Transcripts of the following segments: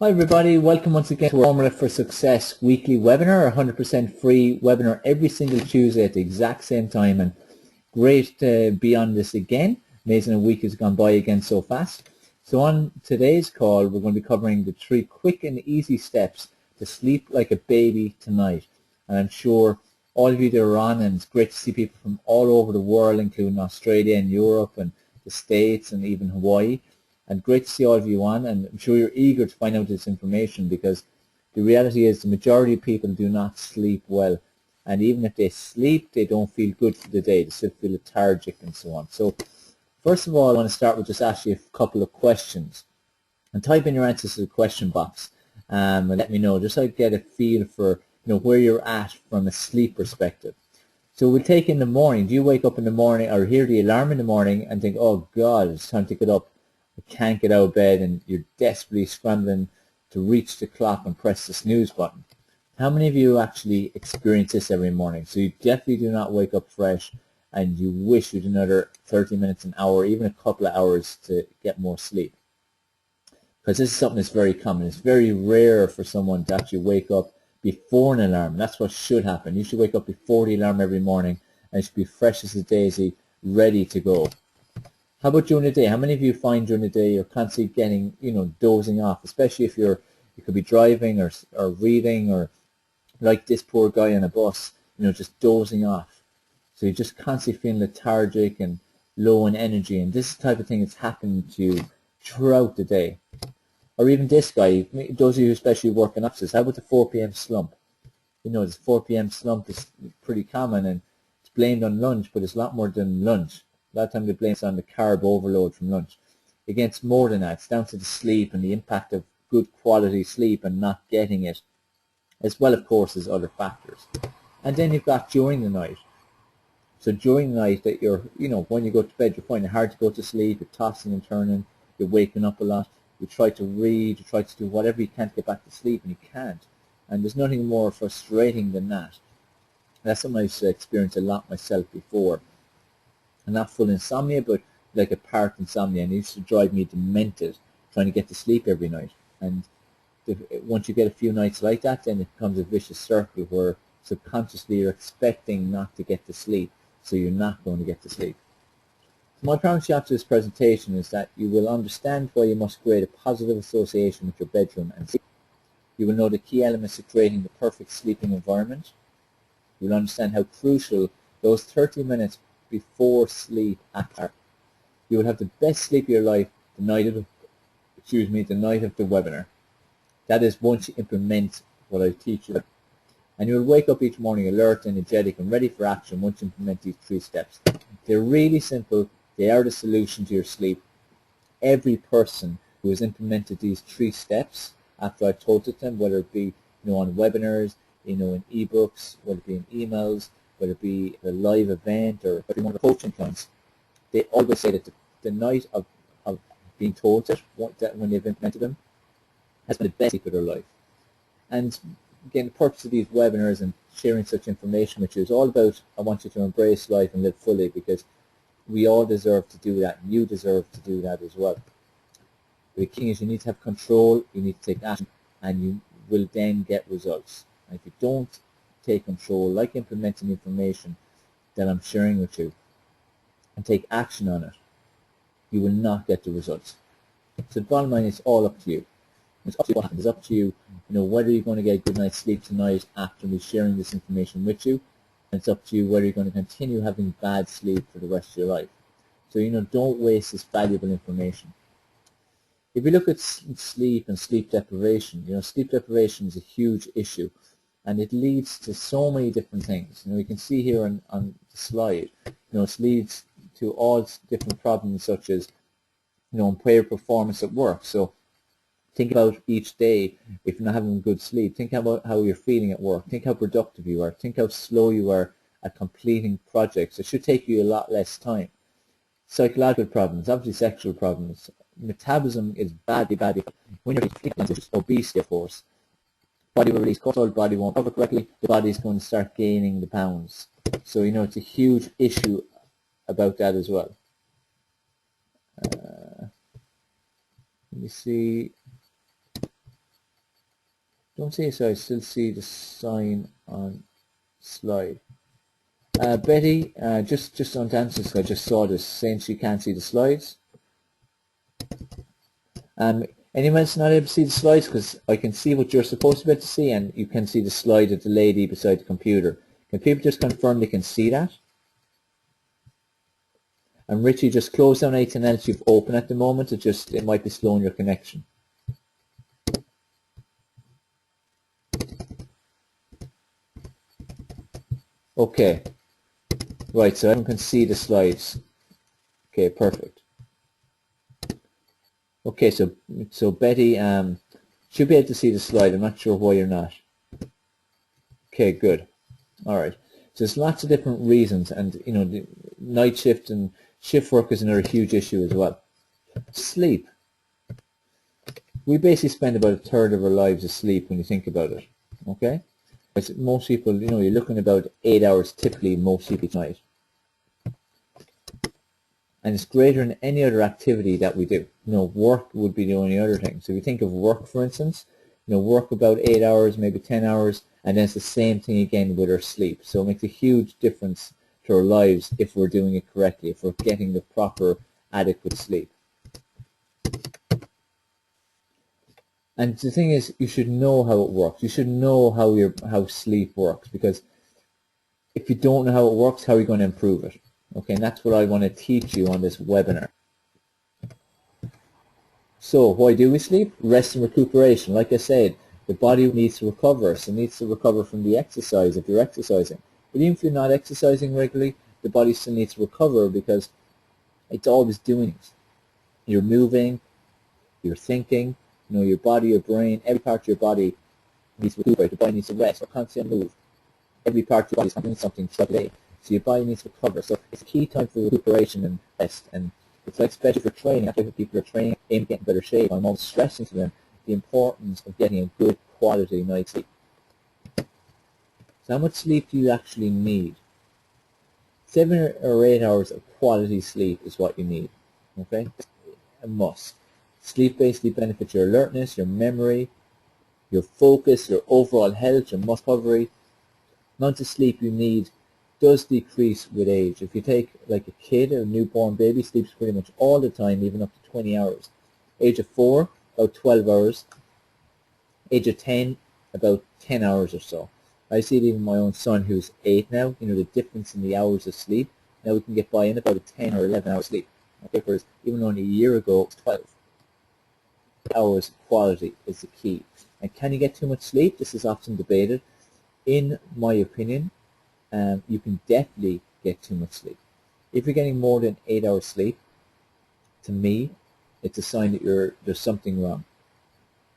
Hi everybody, welcome once again to our Formula for Success weekly webinar, a 100% free webinar every single Tuesday at the exact same time, and great to be on this again. Amazing a week has gone by again so fast. So on today's call we're going to be covering the 3 quick and easy steps to sleep like a baby tonight. And I'm sure all of you that are on, and it's great to see people from all over the world, including Australia and Europe and the States and even Hawaii. And great to see all of you on, and I'm sure you're eager to find out this information, because the reality is the majority of people do not sleep well, and even if they sleep they don't feel good for the day. They still feel lethargic and so on. So first of all, I want to start with just asking you a couple of questions, and type in your answers to the question box, and let me know, just so I get a feel for where you're at from a sleep perspective. So we'll take in the morning. Do you wake up in the morning or hear the alarm in the morning and think, oh God, it's time to get up, I can't get out of bed, and you're desperately scrambling to reach the clock and press the snooze button? How many of you actually experience this every morning? So you definitely do not wake up fresh and you wish you'd another 30 minutes, an hour, even a couple of hours to get more sleep. Because this is something that's very common. It's very rare for someone to actually wake up before an alarm. That's what should happen. You should wake up before the alarm every morning, and you should be fresh as a daisy, ready to go. How about during the day? How many of you find during the day you're constantly getting, dozing off, especially if you could be driving or reading, or like this poor guy on a bus, just dozing off. So you're just constantly feeling lethargic and low in energy, and this type of thing is happening to you throughout the day. Or even this guy, those of you who especially work in offices, how about the 4 p.m. slump? This 4 p.m. slump is pretty common, and it's blamed on lunch, but it's a lot more than lunch. A lot of time they blame it on the carb overload from lunch. Again, it's more than that. It's down to the sleep and the impact of good quality sleep and not getting it, as well, of course, as other factors. And then you've got during the night. So during the night that you're, when you go to bed, you're finding it hard to go to sleep, you're tossing and turning, you're waking up a lot, you try to read, you try to do whatever you can to get back to sleep, and you can't. And there's nothing more frustrating than that. That's something I've experienced a lot myself before. And not full insomnia, but like a part insomnia, and it used to drive me demented trying to get to sleep every night. And once you get a few nights like that, then it becomes a vicious circle where subconsciously you're expecting not to get to sleep, so you're not going to get to sleep. So my promise you after this presentation is that you will understand why you must create a positive association with your bedroom and sleep. You will know the key elements of creating the perfect sleeping environment. You will understand how crucial those 30 minutes before sleep are. You will have the best sleep of your life the night of the webinar. That is, once you implement what I teach you. And you will wake up each morning alert, energetic, and ready for action once you implement these 3 steps. They're really simple. They are the solution to your sleep. Every person who has implemented these 3 steps after I've told it to them, whether it be on webinars, in ebooks, whether it be in emails, whether it be a live event, or one of the coaching clients, they always say that the night of being told it, when they've implemented them, has been the best sleep of their life. And again, the purpose of these webinars and sharing such information with you is all about, I want you to embrace life and live fully, because we all deserve to do that, and you deserve to do that as well. But the key is you need to have control, you need to take action, and you will then get results. And if you don't take control, like implementing information that I'm sharing with you, and take action on it, you will not get the results. So the bottom line is all up to you. It's up to you what happens. It's up to you, whether you're going to get a good night's sleep tonight after me sharing this information with you. And it's up to you whether you're going to continue having bad sleep for the rest of your life. So, don't waste this valuable information. If you look at sleep and sleep deprivation, sleep deprivation is a huge issue, and it leads to so many different things. We can see here on the slide, it leads to all different problems, such as, impaired performance at work. So think about each day, if you're not having good sleep, think about how you're feeling at work. Think how productive you are. Think how slow you are at completing projects. It should take you a lot less time. Psychological problems, obviously sexual problems. Metabolism is badly. When you're obesity, of course, body will release cortisol, body won't recover correctly, the body is going to start gaining the pounds. So, it's a huge issue about that as well. Let me see. Don't see it, so I still see the sign on slide. Betty, just on answers, I just saw this saying she can't see the slides. Anyone else not able to see the slides? Because I can see what you're supposed to be able to see, and you can see the slide of the lady beside the computer. Can people just confirm they can see that? And Richie, just close down anything else you've open at the moment. It might be slowing your connection. Okay. Right, so everyone can see the slides. Okay, perfect. Okay, so Betty should be able to see the slide. I'm not sure why you're not. Okay, good. All right. So there's lots of different reasons, and the night shift and shift work is another huge issue as well. Sleep. We basically spend about a third of our lives asleep when you think about it. Okay. Most people, you're looking about 8 hours typically most sleep each night. And it's greater than any other activity that we do. Work would be the only other thing. So if you think of work, for instance, work about 8 hours, maybe 10 hours, and then it's the same thing again with our sleep. So it makes a huge difference to our lives if we're doing it correctly, if we're getting the proper, adequate sleep. And the thing is, you should know how it works. You should know how sleep works, because if you don't know how it works, how are you going to improve it? Okay, and that's what I want to teach you on this webinar. So why do we sleep? Rest and recuperation. Like I said, the body needs to recover. So it needs to recover from the exercise if you're exercising. But even if you're not exercising regularly, the body still needs to recover because it's always doing it. You're moving, you're thinking, your body, your brain, every part of your body needs to recuperate. The body needs to rest or constantly move. Every part of your body is doing something throughout the day. So your body needs to recover. So it's a key time for recuperation and rest. And it's like especially for training. That's why people are training, aim to get in better shape. I'm always stressing to them the importance of getting a good quality night's sleep. So how much sleep do you actually need? 7 or 8 hours of quality sleep is what you need. Okay? A must. Sleep basically benefits your alertness, your memory, your focus, your overall health, your muscle recovery. The amount of sleep you need does decrease with age. If you take like a kid or a newborn baby, sleeps pretty much all the time, even up to 20 hours. Age of 4, about 12 hours. Age of 10, about 10 hours or so. I see it even my own son who's 8 now, the difference in the hours of sleep. Now we can get by in about a 10 or 11 hours sleep. Okay, whereas even only a year ago it was 12. Hours quality is the key. And can you get too much sleep? This is often debated. In my opinion, you can definitely get too much sleep. If you're getting more than 8 hours sleep, to me, it's a sign that there's something wrong.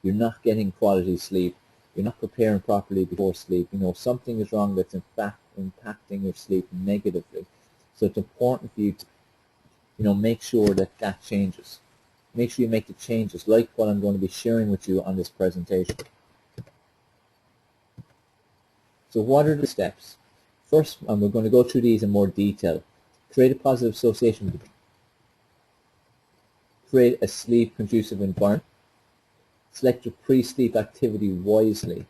You're not getting quality sleep. You're not preparing properly before sleep. Something is wrong that's in fact impacting your sleep negatively. So it's important for you to, make sure that changes. Make sure you make the changes like what I'm going to be sharing with you on this presentation. So what are the steps? First, and we're going to go through these in more detail. Create a positive association. Create a sleep-conducive environment. Select your pre-sleep activity wisely.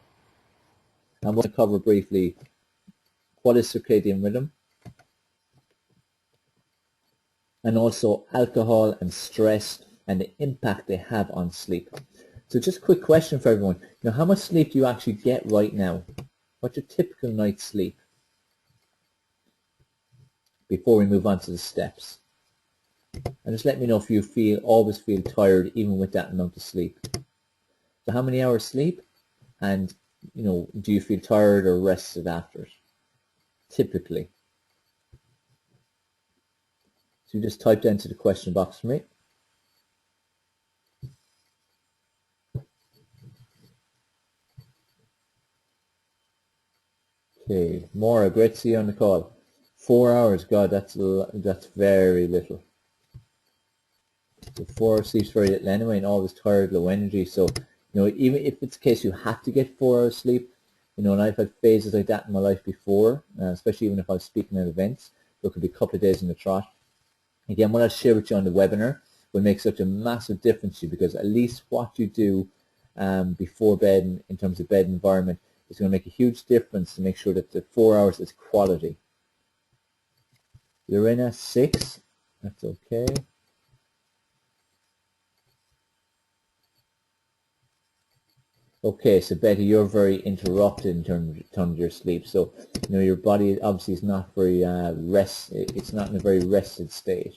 I'm going to cover briefly what is circadian rhythm, and also alcohol and stress and the impact they have on sleep. So just a quick question for everyone. How much sleep do you actually get right now? What's your typical night's sleep? Before we move on to the steps. And just let me know if you always feel tired even with that amount of sleep. So how many hours sleep? And, do you feel tired or rested after it? Typically. So you just type that into the question box for me. Okay, Maura, great to see you on the call. 4 hours, God, that's very little. So 4 hours sleep's very little anyway, and always tired, low energy. So, even if it's the case you have to get 4 hours sleep, and I've had phases like that in my life before, especially even if I was speaking at events. So it could be a couple of days in the trot. Again, what I'll share with you on the webinar will make such a massive difference to you, because at least what you do before bed in terms of bed environment is going to make a huge difference to make sure that the 4 hours is quality. You're in at 6. That's okay. Okay, so Betty, you're very interrupted in terms of your sleep. So, your body obviously is not very it's not in a very rested state.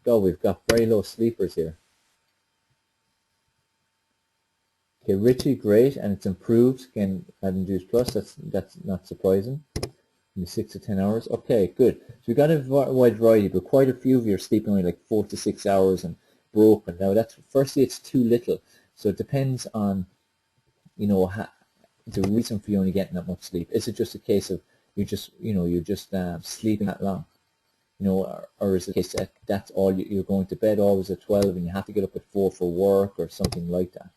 So we've got very low sleepers here. Okay, Richie, great, and it's improved. Again, at Induced Plus, that's not surprising. In 6 to 10 hours. Okay, good. So we've got a wide variety, but quite a few of you are sleeping only like 4 to 6 hours and broken. Now, firstly, it's too little. So it depends on the reason for you only getting that much sleep. Is it just a case of you're just sleeping that long, or is it a case that that's all you're going to bed always at 12 and you have to get up at 4 for work or something like that?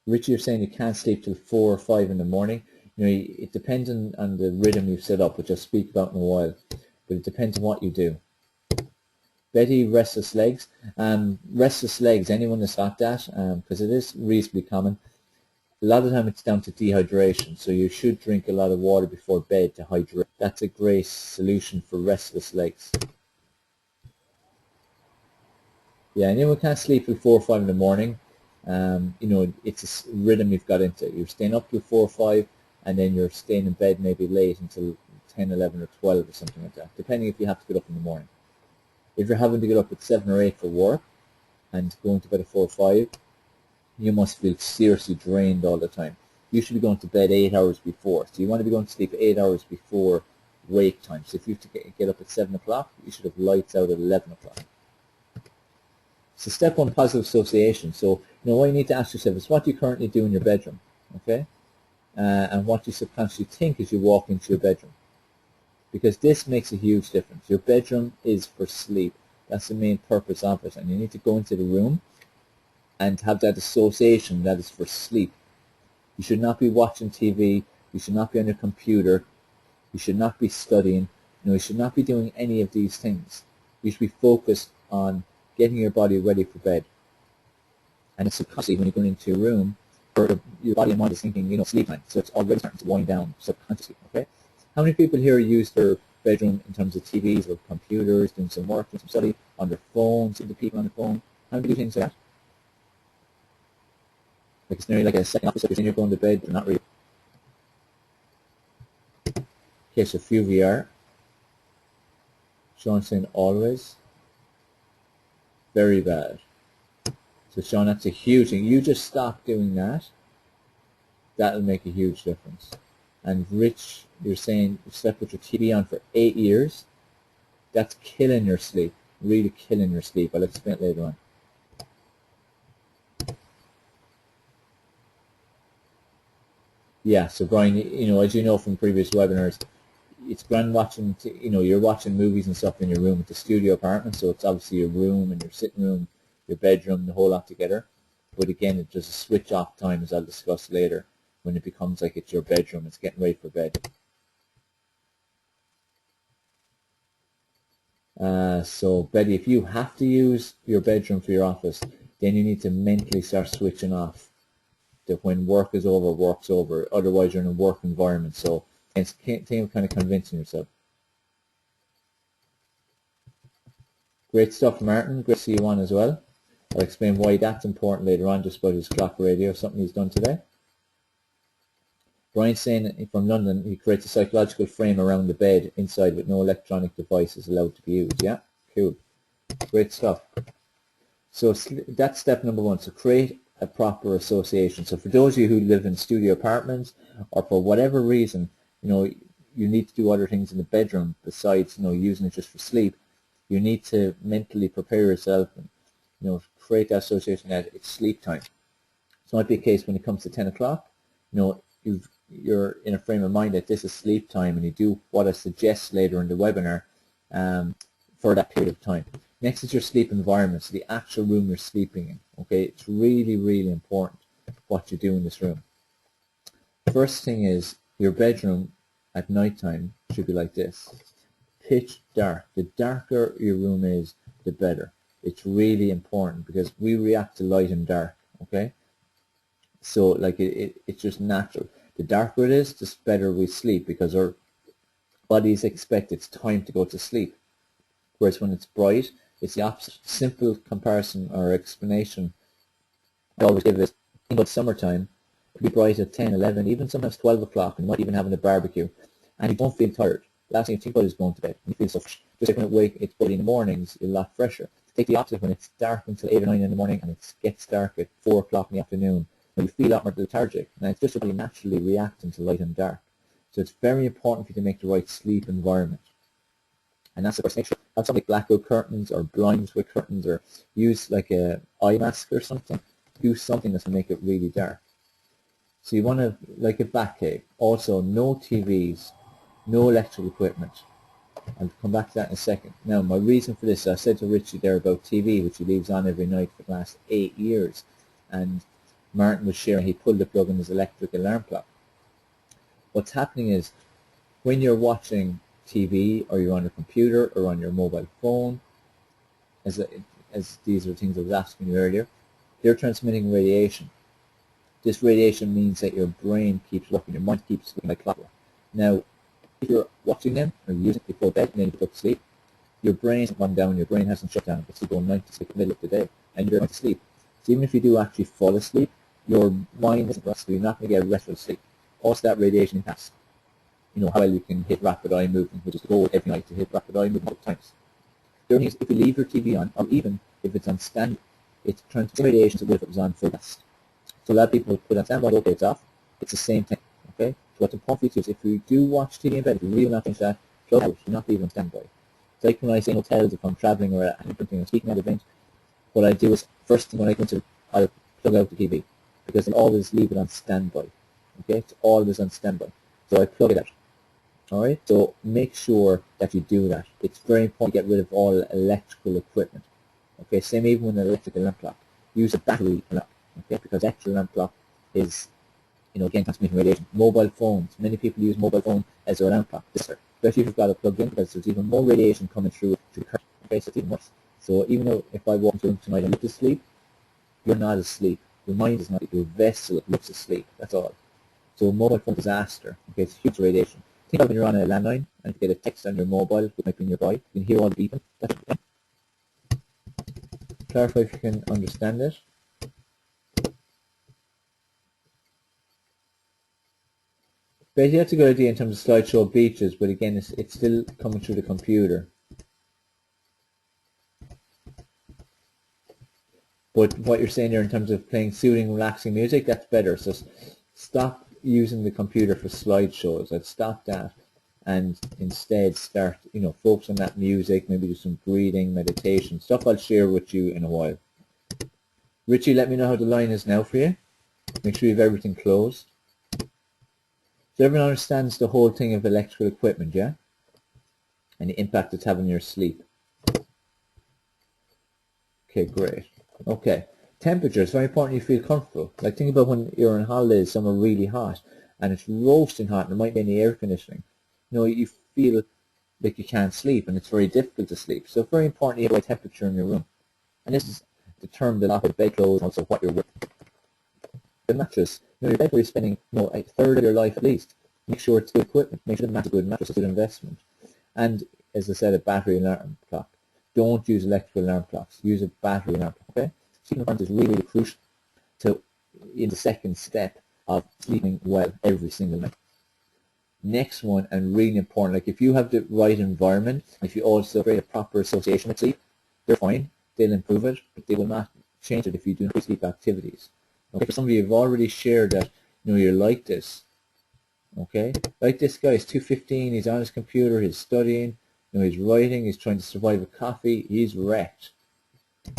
Richie, you're saying you can't sleep till 4 or 5 in the morning. It depends on the rhythm you've set up, which I'll speak about in a while, but it depends on what you do. Betty, restless legs. Restless legs, anyone that's got that, because it is reasonably common, a lot of the time it's down to dehydration, so you should drink a lot of water before bed to hydrate. That's a great solution for restless legs. Yeah, anyone can't sleep till 4 or 5 in the morning. It's a rhythm you've got into. You're staying up till 4 or 5, and then you're staying in bed maybe late until 10, 11, or 12 or something like that, depending if you have to get up in the morning. If you're having to get up at 7 or 8 for work and going to bed at 4 or 5, you must feel seriously drained all the time. You should be going to bed 8 hours before. So you want to be going to sleep 8 hours before wake time. So if you have to get up at 7 o'clock, you should have lights out at 11 o'clock. So step 1, positive association. So what you need to ask yourself is, what do you currently do in your bedroom? Okay? And what do you subconsciously think as you walk into your bedroom? Because this makes a huge difference. Your bedroom is for sleep. That's the main purpose of it. And you need to go into the room and have that association that is for sleep. You should not be watching TV. You should not be on your computer. You should not be studying. You should not be doing any of these things. You should be focused on getting your body ready for bed. And it's subconsciously, when you're going into your room, your body and mind is thinking, sleep time. So it's already starting to wind down subconsciously, okay? How many people here use their bedroom in terms of TVs or computers, doing some work, doing some study, on their phones, see the people on the phone? How many do things like that? Like it's nearly like a second office, like you're going to bed, but not really. Okay, so few VR. Sean saying always. Very bad. So Sean, that's a huge thing. You just stop doing that. That'll make a huge difference. And Rich, you're saying you slept with your TV on for 8 years. That's killing your sleep. Really killing your sleep. I'll explain it later on. Yeah, so Brian, as you know from previous webinars, it's grand watching, you're watching movies and stuff in your room. It's a studio apartment, so it's obviously your room and your sitting room, your bedroom, the whole lot together. But again, it's just a switch off time, as I'll discuss later, when it becomes like it's your bedroom, it's getting ready for bed. So Betty, if you have to use your bedroom for your office, then you need to mentally start switching off. That when work is over, work's over. Otherwise, you're in a work environment. So it's a thing of kind of convincing yourself. Great stuff, Martin. Great to see you on as well. I'll explain why that's important later on, just about his clock radio, something he's done today. Brian's saying from London, he creates a psychological frame around the bed inside with no electronic devices allowed to be used. Yeah, cool. Great stuff. So that's step number 1. So create a proper association. So for those of you who live in studio apartments, or for whatever reason, you need to do other things in the bedroom besides, using it just for sleep, you need to mentally prepare yourself and, create that association that it's sleep time. So it might be a case when it comes to 10 o'clock, you're in a frame of mind that this is sleep time, and you do what I suggest later in the webinar for that period of time. Next is your sleep environment, so the actual room you're sleeping in. Okay, it's really, really important what you do in this room. First thing is your bedroom at night time should be like this. Pitch dark. The darker your room is, the better. It's really important because we react to light and dark, okay? So like it's just natural. The darker it is, the better we sleep because our bodies expect it's time to go to sleep. Whereas when it's bright, it's the opposite. Simple comparison or explanation I always give is, think about summertime, it could be bright at 10, 11, even sometimes 12 o'clock, and you might even having a barbecue, and you don't feel tired. Last thing you think about is going to bed. You feel so fresh. Just like when it's early in the mornings, you're a lot fresher. Take the opposite when it's dark until 8 or 9 in the morning and it gets dark at 4 o'clock in the afternoon. You feel a lot more lethargic, and it's just really naturally reacting to light and dark. So it's very important for you to make the right sleep environment. And that's the first, make sure you have something like blackout curtains or blinds with curtains, or use like a eye mask or something. Do something that's going to make it really dark. So you want to, like a bat cave. Also, no TVs, no electrical equipment. I'll come back to that in a second. Now, my reason for this, I said to Richie there about TV, which he leaves on every night for the last 8 years. And Martin was sharing, he pulled the plug on his electric alarm clock. What's happening is, when you're watching TV, or you're on a computer, or on your mobile phone, as these are things I was asking you earlier, they're transmitting radiation. This radiation means that your brain keeps working, your mind keeps working like clockwork. Now, if you're watching them, or using it before bed, and then you go to sleep, your brain hasn't gone down, your brain hasn't shut down, it's still going 96 in the middle of the day, and you're going to sleep. So even if you do actually fall asleep, your mind isn't rested, so you're not going to get restful sleep. Also, that radiation impacts, how well you can hit rapid eye movement, which is the goal every night, to hit rapid eye movement multiple times. The other thing is, if you leave your TV on, or even if it's on standby, it's transmitting radiation as if it was on full blast. So a lot of people put it on standby, okay, it's off. It's the same thing, okay? So what's important for you to do is, if you do watch TV in bed, if you really not finish that, plug out, you're not leaving on standby. It's like when I say in hotels, if I'm traveling or at I'm speaking at an event, what I do is, first thing when I go into, I'll plug out the TV, because I'll always leave it on standby, okay? It's always on standby. So I plug it out. Alright, so make sure that you do that. It's very important to get rid of all electrical equipment. Okay, same even with an electric alarm clock. Use a battery alarm, okay, because electric alarm clock is, again, transmitting radiation. Mobile phones, many people use mobile phone as their alarm clock, especially if you've got it plugged in, because there's even more radiation coming through the curtain, okay, so it's even worse. So even though if I walk into a room tonight and look asleep, you're not asleep. Your mind is not asleep. Your vessel looks asleep, that's all. So mobile phone disaster, okay, it's huge radiation. Think of when you're on a landline and you get a text on your mobile, it might be nearby, you can hear all the beeping. Clarify if you can understand it. Basically, that's a good idea in terms of slideshow beaches, but again, it's still coming through the computer. But what you're saying there in terms of playing soothing, relaxing music, that's better. So stop using the computer for slideshows. I'd stop that and instead start, focus on that music, maybe do some breathing, meditation, stuff I'll share with you in a while. Richie, let me know how the line is now for you. Make sure you have everything closed. So everyone understands the whole thing of electrical equipment, yeah? And the impact it's having on your sleep. Okay, great. Okay, temperature is very important you feel comfortable. Like think about when you're on holidays, somewhere really hot, and it's roasting hot, and there might be any air conditioning. You feel like you can't sleep, and it's very difficult to sleep. So it's very important you have the right temperature in your room. And this is determined a lot by bedclothes, and also what you're wearing. The mattress, your bed where you're spending a third of your life at least. Make sure it's good equipment. Make sure the mattress is good. Mattress is a good investment. And as I said, a battery alarm clock. Don't use electrical alarm clocks. Use a battery alarm clock. Okay, sleeping environment is really, really crucial in the second step of sleeping well every single night. Next one, and really important, like if you have the right environment, if you also create a proper association with sleep, they're fine. They'll improve it, but they will not change it if you do not sleep activities. Okay, for some of you have already shared that you're like this. Okay, like this guy is 2:15, he's on his computer, he's studying, he's writing, he's trying to survive a coffee, he's wrecked.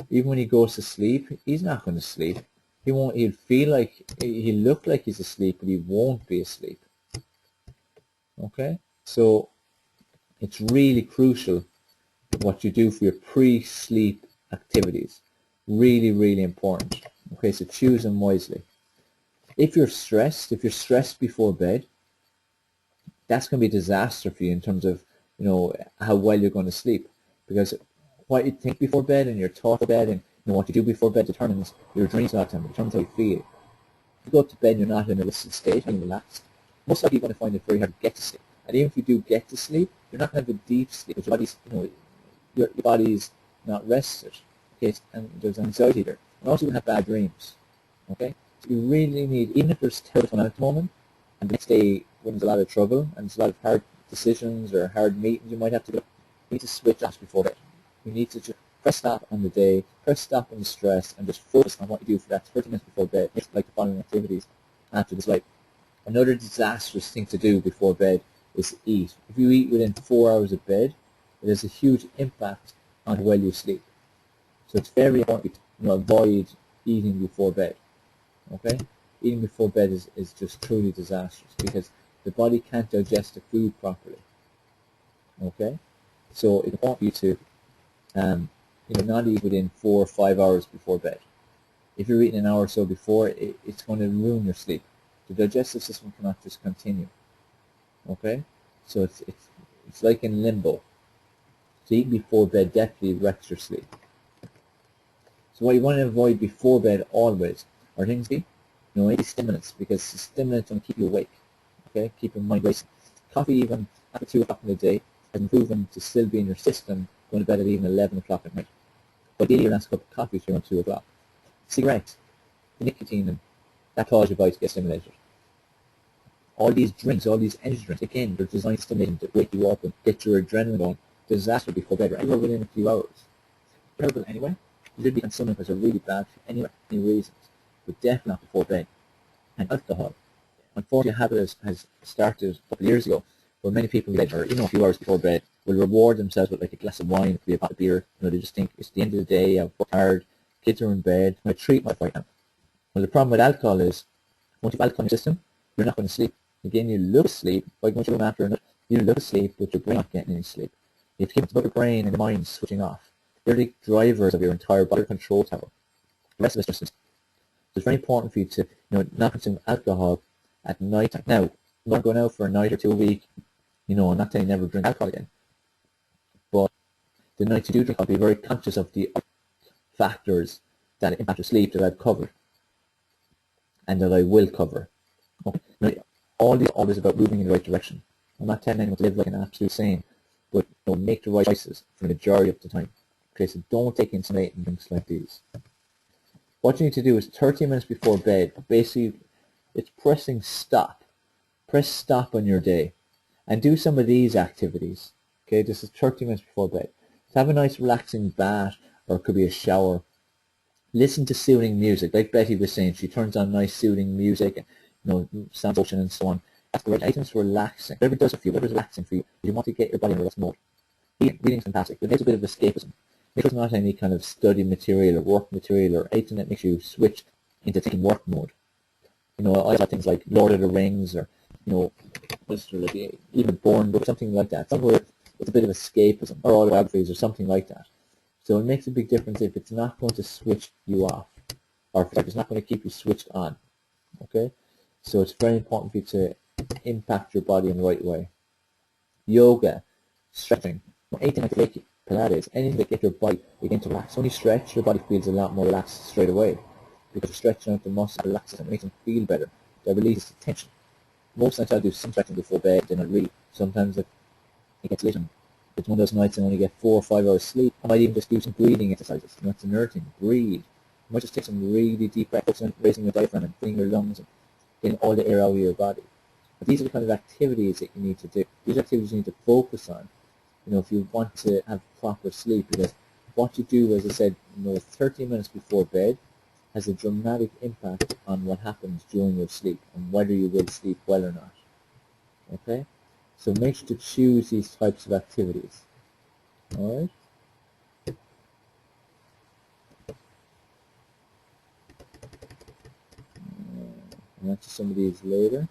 Even when he goes to sleep, he's not going to sleep. He'll feel like, he'll look like he's asleep, but he won't be asleep. Okay, so it's really crucial what you do for your pre-sleep activities. Really, really important. Okay, so choose them wisely. If you're stressed before bed, that's going to be a disaster for you in terms of, how well you're going to sleep. Because what you think before bed and your thought before bed and what you do before bed determines your dreams a lot of time, determines how you feel. If you go to bed and you're not in a listed state and relaxed, most likely you're going to find it very hard to get to sleep. And even if you do get to sleep, you're not going to have a deep sleep because your body's, your body's not rested. Okay, and there's anxiety there. And also you have bad dreams. Okay, so you really need, even if there's terrible fun at the moment, and the next day when there's a lot of trouble and there's a lot of hard decisions or hard meetings you might have to do, you need to switch off before bed. You need to just press stop on the day, press stop on the stress, and just focus on what you do for that 30 minutes before bed, just like the following activities after this light. Another disastrous thing to do before bed is to eat. If you eat within 4 hours of bed, it has a huge impact on how well you sleep. So it's very important to avoid eating before bed. Okay? Eating before bed is just truly disastrous because the body can't digest the food properly. Okay? So it's important for you to not eat within 4 or 5 hours before bed. If you're eating an hour or so before, it's going to ruin your sleep. The digestive system cannot just continue. Okay? So it's like in limbo. So eating before bed definitely wrecks your sleep. So what you want to avoid before bed always are things like, any stimulants, because the stimulants don't keep you awake. Okay? Keep your mind racing. Coffee even after 2 o'clock in the day has been proven to still be in your system going to bed at even 11 o'clock at night. But ideally your last cup of coffee is around 2 o'clock. Cigarettes, nicotine, that causes your body to get stimulated. All these drinks, all these energy drinks, again, they're designed to stimulate to wake you up and get your adrenaline going. Disaster before bed, right? Anywhere within a few hours. Terrible anyway. You should be consuming because they're really bad for any reasons. But definitely not before bed. And alcohol. Unfortunately, a habit has started a couple of years ago where many people or a few hours before bed will reward themselves with like a glass of wine, a bottle of beer. They just think it's the end of the day, I've worked hard, kids are in bed, I treat myself right now. Well, the problem with alcohol is once you have alcohol in your system, you're not going to sleep. Again, you look asleep, by going to the room after another, you look asleep, but your brain not getting any sleep. You have to keep your brain and the mind switching off. They're the drivers of your entire body control tower. The rest of it's just. So it's very important for you to not consume alcohol at night. Now, I'm not going out for a night or 2 a week. I'm not saying never drink alcohol again. But the nights you do drink, I'll be very conscious of the factors that impact your sleep that I've covered and that I will cover. Okay? Now, all these are always about moving in the right direction. I'm not telling anyone to live like an absolute saint, but make the right choices for the majority of the time. Okay, so don't take in stimulating drinks like these. What you need to do is 30 minutes before bed, basically it's pressing stop. Press stop on your day and do some of these activities. Okay, this is 30 minutes before bed. So have a nice relaxing bath, or it could be a shower. Listen to soothing music. Like Betty was saying, she turns on nice soothing music and sound ocean and so on. That's the right items relaxing. Whatever does it for you, whatever's relaxing for you, you want to get your body in a relaxed mode. Reading's fantastic. It makes a bit of escapism. Make sure it's not any kind of study material or work material or anything that makes you switch into thinking work mode. I like things like Lord of the Rings or even Born Book, something like that. Somewhere it's a bit of escapism, or autobiographies or something like that. So it makes a big difference if it's not going to switch you off, or if it's not going to keep you switched on. Okay, so it's very important for you to impact your body in the right way. Yoga, stretching, anything like Reiki, Pilates, anything that gets your body begin to relax. When you stretch, your body feels a lot more relaxed straight away because you're stretching out the muscle, relaxes and makes them feel better. That releases the tension. Most nights I'll do some stretching before bed, then I'll read. Sometimes it gets late and it's one of those nights I only get 4 or 5 hours sleep. I might even just do some breathing exercises. That's another thing. Breathe. You might just take some really deep breaths and raising your diaphragm and filling your lungs and getting all the air out of your body. But these are the kind of activities that you need to do. These are activities you need to focus on, if you want to have proper sleep, because what you do, as I said, 30 minutes before bed has a dramatic impact on what happens during your sleep and whether you will sleep well or not. Okay? So make sure to choose these types of activities. Alright? I'll answer some of these later.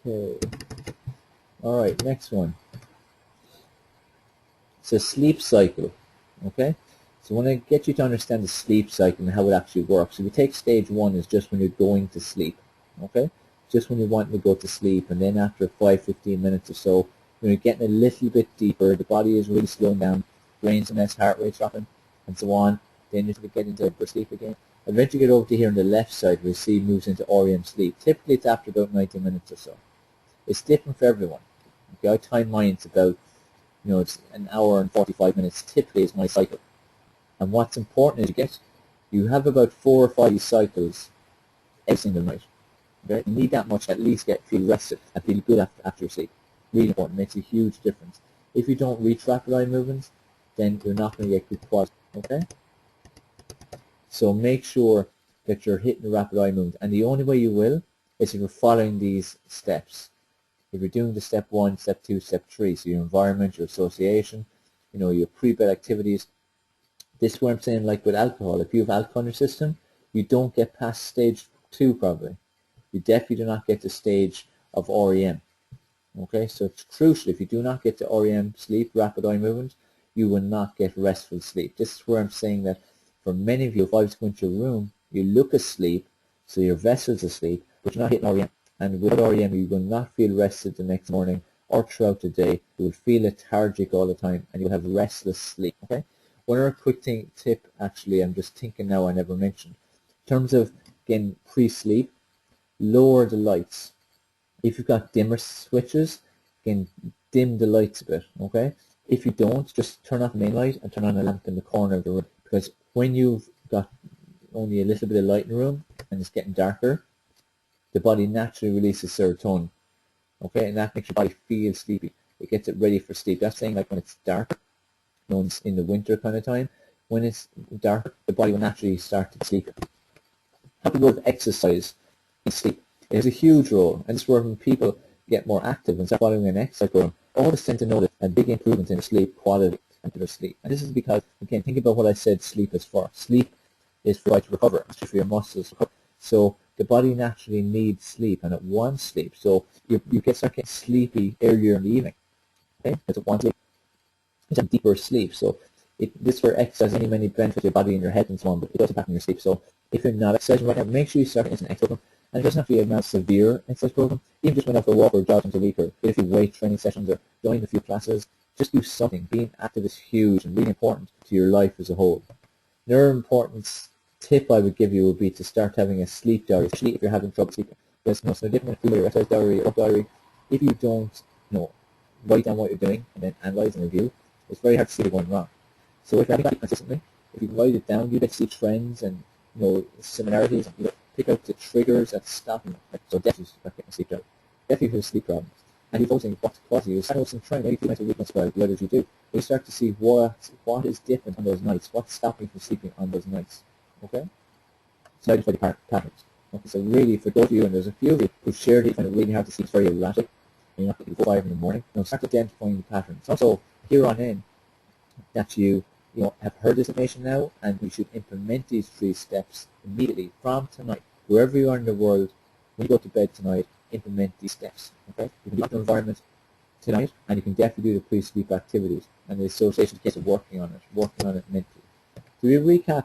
Okay. Alright, next one. It's a sleep cycle. Okay? So when I get you to understand the sleep cycle and how it actually works, if you take stage 1 is just when you're going to sleep. Okay? just when you want to go to sleep, and then after 5-15 minutes or so, when you're getting a little bit deeper, the body is really slowing down, brain's a mess, heart rate's dropping, and so on, then you get into deeper sleep again. Eventually get over to here on the left side where you see moves into REM sleep. Typically it's after about 90 minutes or so. It's different for everyone. Okay, I time mine to about, it's an hour and 45 minutes typically is my cycle. And what's important is you have about 4 or 5 cycles every single night. Okay? You need that much to at least feel rested and feel good after your sleep. Really important, makes a huge difference. If you don't reach rapid eye movements, then you're not going to get good quality. Okay? So make sure that you're hitting the rapid eye movement. And the only way you will is if you're following these steps. If you're doing the step 1, step 2, step 3, so your environment, your association, your pre-bed activities. This is where I'm saying, like with alcohol, if you have alcohol in your system, you don't get past stage 2 probably. You definitely do not get to stage of REM. Okay, so it's crucial. If you do not get to REM sleep, rapid eye movement, you will not get restful sleep. This is where I'm saying that for many of you, if I was to go into your room, you look asleep, so your vessel's asleep, but you're not hitting REM. And with REM, you will not feel rested the next morning or throughout the day. You will feel lethargic all the time, and you'll have restless sleep. Okay. One other quick tip, actually, I'm just thinking now I never mentioned. In terms of, again, pre-sleep, lower the lights. If you've got dimmer switches, again, dim the lights a bit, okay? If you don't, just turn off the main light and turn on a lamp in the corner of the room. Because when you've got only a little bit of light in the room and it's getting darker, the body naturally releases serotonin, okay? And that makes your body feel sleepy. It gets it ready for sleep. That's saying like when it's dark, in the winter kind of time, when it's dark, the body will naturally start to sleep. How to go with exercise in sleep. It has a huge role, and it's where when people get more active and start following an exercise program, all of a sudden to notice a big improvement in sleep quality and their sleep. And this is because, again, think about what I said sleep is for. Sleep is for to recover, it's for your muscles to recover. So the body naturally needs sleep, and it wants sleep. So you start getting sleepy earlier in the evening, okay? Because it wants sleep. It's a deeper sleep. So this for exercise has many benefits to your body and your head and so on, but it does impact on your sleep. So if you're not exercising right now, make sure you start an exercise program. And it doesn't have to be a massive severe exercise program. Even just went out for a walk or jog once a week, or get a few weight training sessions, or join a few classes. Just do something. Being active is huge and really important to your life as a whole. Another important tip I would give you would be to start having a sleep diary, especially if you're having trouble sleeping. There's no different with your exercise diary or diary. If you don't write down what you're doing and then analyze and review, it's very hard to see what's going wrong. So if you're having that consistently, if you write it down, you get to see trends and similarities, and pick out the triggers that stop you. So definitely start getting sleep diary. Definitely have sleep problems. And you're noticing what's causing you. Start noticing trend, maybe 2 nights a week, the others you do. You start to see what is different on those nights, what's stopping you from sleeping on those nights. Okay? So identify the patterns. Okay, so really, for those of you, and there's a few of you who shared it, find it really hard to sleep, it's very erratic, and you're not getting 5 in the morning, start identifying the patterns. Also, here on in, that you have heard this information now, and we should implement these 3 steps immediately from tonight. Wherever you are in the world, when you go to bed tonight, implement these steps. Okay? You can do your environment tonight, and you can definitely do the pre-sleep activities and the association case of working on it mentally. So we recap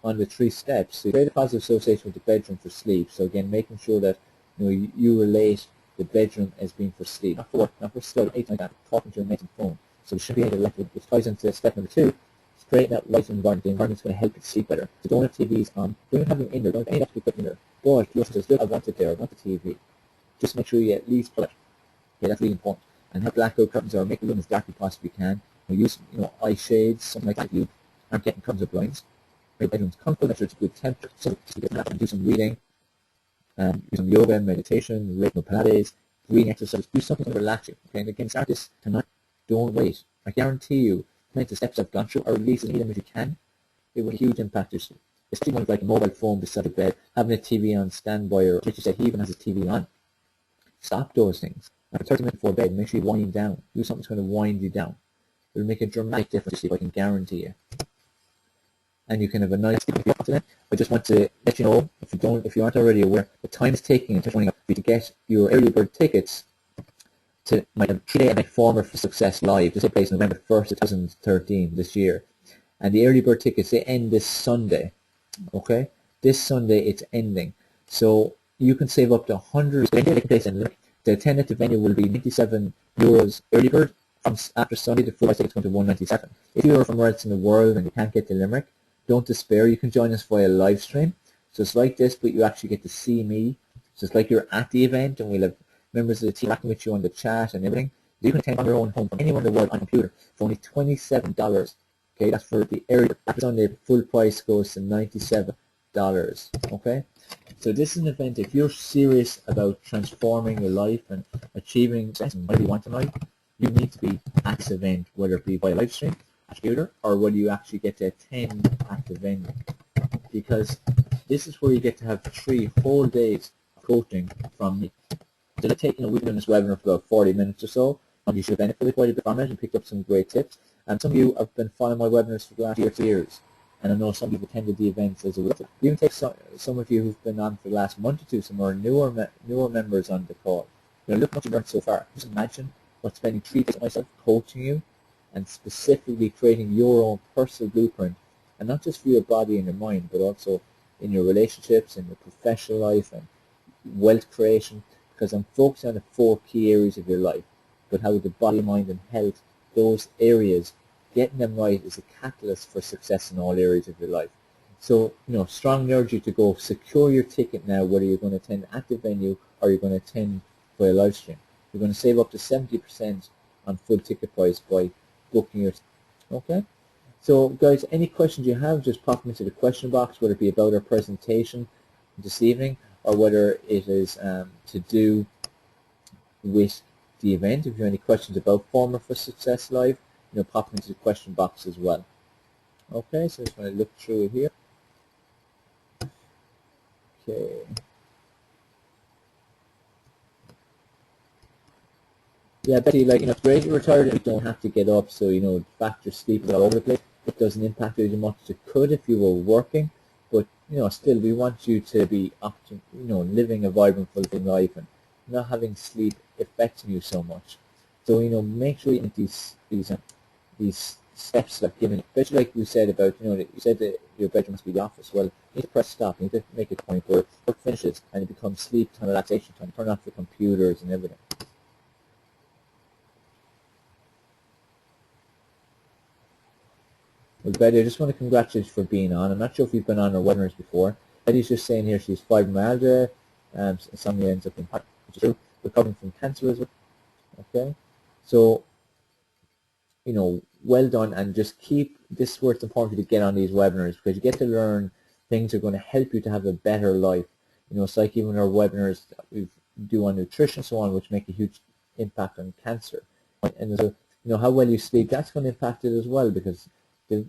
on the 3 steps. So you create a positive association with the bedroom for sleep. So again, making sure that you relate the bedroom as being for sleep, not for work, not for study, anything like that, talking to your mate on the phone. So we should be able to, which ties into step number 2, is create that light environment. The environment's going to help you sleep better. So don't have TVs on, don't have them in there, don't have any electric equipment in there. But you also just look, I want it there, I want the TV. Just make sure you at least put it. Okay, that's really important. And have blackout curtains, or make the room as dark as you possibly can. Use eye shades, something like that. If you aren't getting curtains or blinds. Make the bedroom's comfortable, make sure it's a good temperature. So you get that and do some reading, do some yoga, meditation, Pilates, breathing exercise. Do something to relax you. Okay, and again, start this tonight. Don't wait. I guarantee you, many of the steps I've gone through, or at least them if you can, it will have a huge impact on you. Especially when like a mobile phone beside the bed, having a TV on standby, or like you said, he even has a TV on. Stop those things. After 30 minutes before bed, make sure you wind down. Do something that's going to wind you down. It will make a dramatic difference to sleep, I can guarantee you. And you can have a nice sleep if you're confident. I just want to let you know, if you aren't already aware, the time is taking until morning for you to get your early bird tickets to my 3-day event Former for Success Live. This will take place November 1st, 2013, this year. And the early bird tickets, they end this Sunday. Okay? This Sunday it's ending. So you can save up to 100. The attendant venue will be €97 early bird. From after Sunday, the full price tickets going to 197. If you are from where else in the world and you can't get to Limerick, don't despair. You can join us via live stream. So it's like this, but you actually get to see me. So it's like you're at the event, and we'll have members of the team acting with you on the chat and everything. You can attend on your own home from anywhere in the world on a computer for only $27. Okay, that's for the area. After Sunday, the full price goes to $97. Okay, so this is an event. If you're serious about transforming your life and achieving success and whatever you want in life, you need to be at this event, whether it be by live stream, at computer, or whether you actually get to attend at the venue. Because this is where you get to have 3 whole days of coaching from me. So let's take, we've been doing this webinar for about 40 minutes or so, and you should have benefited quite a bit from it and picked up some great tips. And some of you have been following my webinars for the last years, and I know some of you have attended the events as a result. Even take some of you who've been on for the last month or two, some more newer members on the call. Look what you've learned so far. Just imagine what spending 3 days with myself coaching you and specifically creating your own personal blueprint, and not just for your body and your mind, but also in your relationships, in your professional life, and wealth creation, because I'm focusing on the 4 key areas of your life, but how the body, mind, and health, those areas, getting them right is a catalyst for success in all areas of your life. So, strongly urge you to go secure your ticket now, whether you're going to attend at the venue or you're going to attend by a live stream. You're going to save up to 70% on full ticket price by booking your ticket. Okay? So, guys, any questions you have, just pop them into the question box, whether it be about our presentation this evening or whether it is to do with the event. If you have any questions about Formula for Success Live, pop them into the question box as well. Okay, so just want to look through it here. Okay. Yeah, Betty, it's great you're retired and you don't have to get up, so, the fact your sleep is all over the place, it doesn't impact you as much as it could if you were working, but, still, we want you to be, living a vibrant, fulfilling life and not having sleep affecting you so much. So, make sure you make these steps like giving, especially like you said about, you said that your bedroom must be the office. Well, you need to press stop. You need to make a point where work finishes and it becomes sleep time, relaxation time. Turn off the computers and everything. Well, Betty, I just want to congratulate you for being on. I'm not sure if you've been on our webinars before. Betty's just saying here she's fibromyalgia, and somebody ends up in heart, which is true. Recovering from cancer as well. Okay, so well done, and just keep this where it's important to get on these webinars, because you get to learn things that are going to help you to have a better life. It's like even our webinars that we do on nutrition and so on, which make a huge impact on cancer. And so, how well you sleep, that's going to impact it as well, because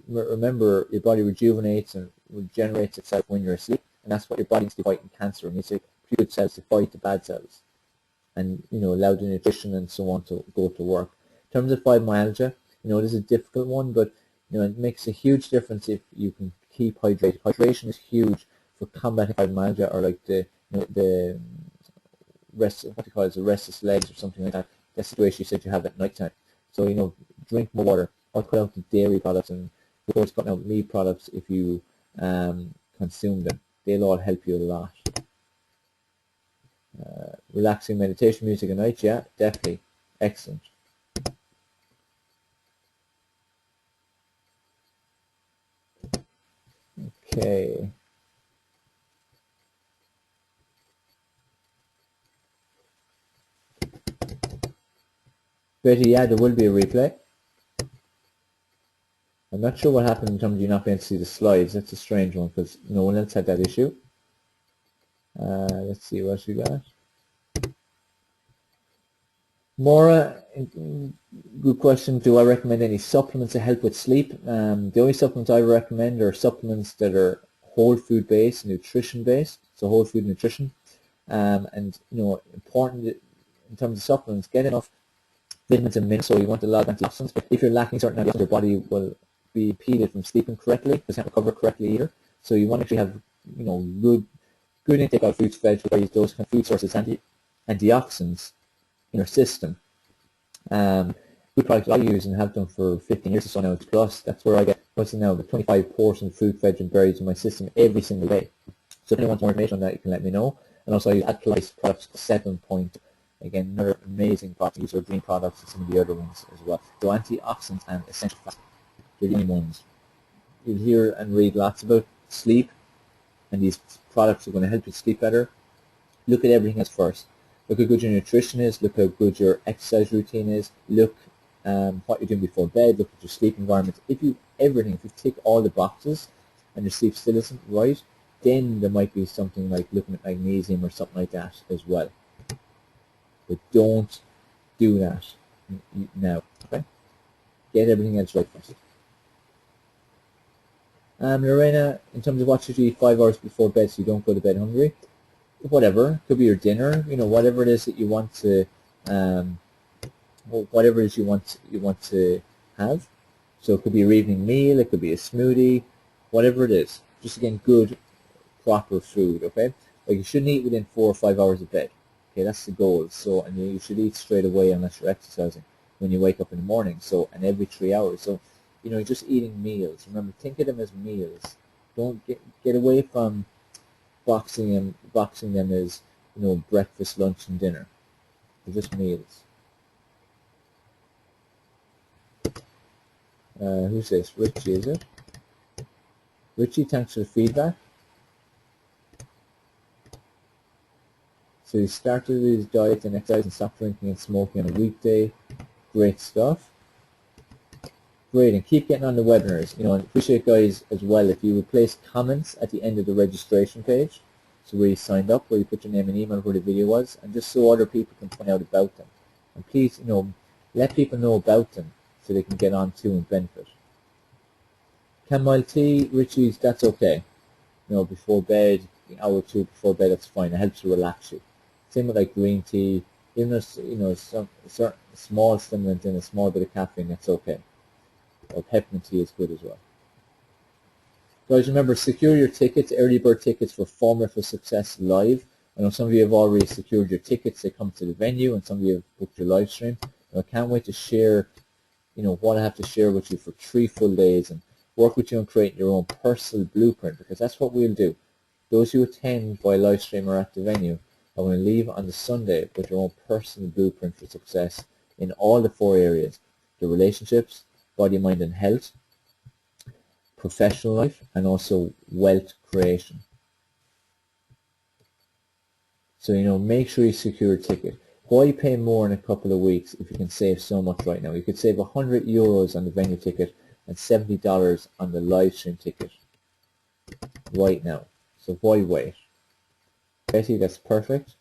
remember, your body rejuvenates and regenerates itself when you're asleep, and that's what your body needs to fight in cancer. It needs to good cells to fight the bad cells, and allow the nutrition and so on to go to work. In terms of fibromyalgia, this is a difficult one, but it makes a huge difference if you can keep hydrated. Hydration is huge for combating fibromyalgia, or like the the restless legs or something like that. That's the situation you said you have at night time. So drink more water. I'll cut out the dairy products, and of course cutting out meat products if you consume them. They'll all help you a lot. Relaxing meditation music at night, yeah, definitely. Excellent. Okay. Betty, yeah, there will be a replay. I'm not sure what happened in terms of you not being able to see the slides. That's a strange one, because no one else had that issue. Let's see what else we got. Maura, good question. Do I recommend any supplements to help with sleep? The only supplements I recommend are supplements that are whole food based, nutrition based, so whole food nutrition. And important in terms of supplements, get enough vitamins and minerals. So you want a lot of antioxidants. But if you're lacking certain antioxidants, your body will be impeded from sleeping correctly, doesn't recover correctly either. So you want to actually have good intake of fruits, vegetables, those kind of food sources, antioxidants in your system. Food products I use and have done for 15 years or so now, it's plus. That's where I get what's now the 25 portions of fruit, veg, and berries in my system every single day. So if anyone wants more information on that, you can let me know. And also I use Atlas Products 7 point. Again, another amazing product. These are green products and some of the other ones as well. So antioxidants and essential fats, they're the only ones. You'll hear and read lots about sleep, and these products are going to help you sleep better. Look at everything else first. Look how good your nutrition is. Look how good your exercise routine is. Look what you're doing before bed. Look at your sleep environment. If you tick all the boxes and your sleep still isn't right, then there might be something like looking at magnesium or something like that as well. But don't do that now. Okay? Get everything else right first. Lorena, in terms of what should you eat 5 hours before bed so you don't go to bed hungry? Whatever, could be your dinner. Whatever it is that you want to, whatever it is you want to have. So it could be your evening meal. It could be a smoothie. Whatever it is, just again good, proper food. Okay, like you shouldn't eat within 4 or 5 hours of bed. Okay, that's the goal. So, and you should eat straight away unless you're exercising when you wake up in the morning. So, and every 3 hours. So, just eating meals. Remember, think of them as meals. Don't get away from boxing them as breakfast, lunch, and dinner. They're just meals. Who's this? Richie, is it? Richie, thanks for the feedback. So he started his diet and exercise and stopped drinking and smoking on a weekday. Great stuff. Great, and keep getting on the webinars. And appreciate guys as well if you would place comments at the end of the registration page. So where you signed up, where you put your name and email where the video was, and just so other people can find out about them. And please, let people know about them so they can get on too and benefit. Chamomile tea, Richie's, that's okay. Before bed, an hour or two before bed, that's fine. It helps to relax you. Same with like green tea. Even if some certain small stimulant and a small bit of caffeine, that's okay. Or peppermint tea is good as well. Guys, remember, secure your tickets, early bird tickets for Formula for Success Live. I know some of you have already secured your tickets. They come to the venue, and some of you have booked your live stream. I can't wait to share, what I have to share with you for 3 full days and work with you on creating your own personal blueprint, because that's what we'll do. Those who attend by live stream or at the venue are going to leave on the Sunday with your own personal blueprint for success in all the 4 areas: the relationships, body, mind, and health, professional life, and also wealth creation. So, make sure you secure a ticket. Why pay more in a couple of weeks if you can save so much right now? You could save €100 on the venue ticket and $70 on the live stream ticket right now. So why wait? Betty, that's perfect.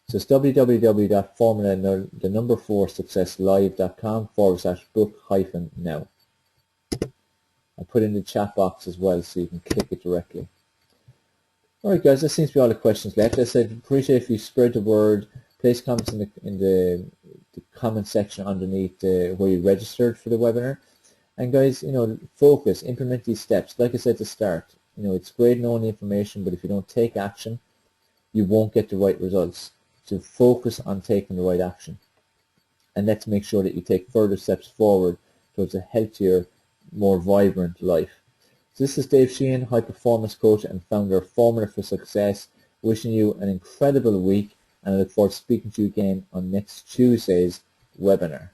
So it's www.formula4successlive.com/book-now. I'll put in the chat box as well so you can click it directly. Alright guys, that seems to be all the questions left. As I said, appreciate if you spread the word, place comments in the comment section underneath where you registered for the webinar. And guys, focus, implement these steps. Like I said at the start, it's great knowing the information, but if you don't take action, you won't get the right results. So focus on taking the right action. And let's make sure that you take further steps forward towards a healthier, more vibrant life. So this is Dave Sheahan, high performance coach and founder of Formula for Success, wishing you an incredible week, and I look forward to speaking to you again on next Tuesday's webinar.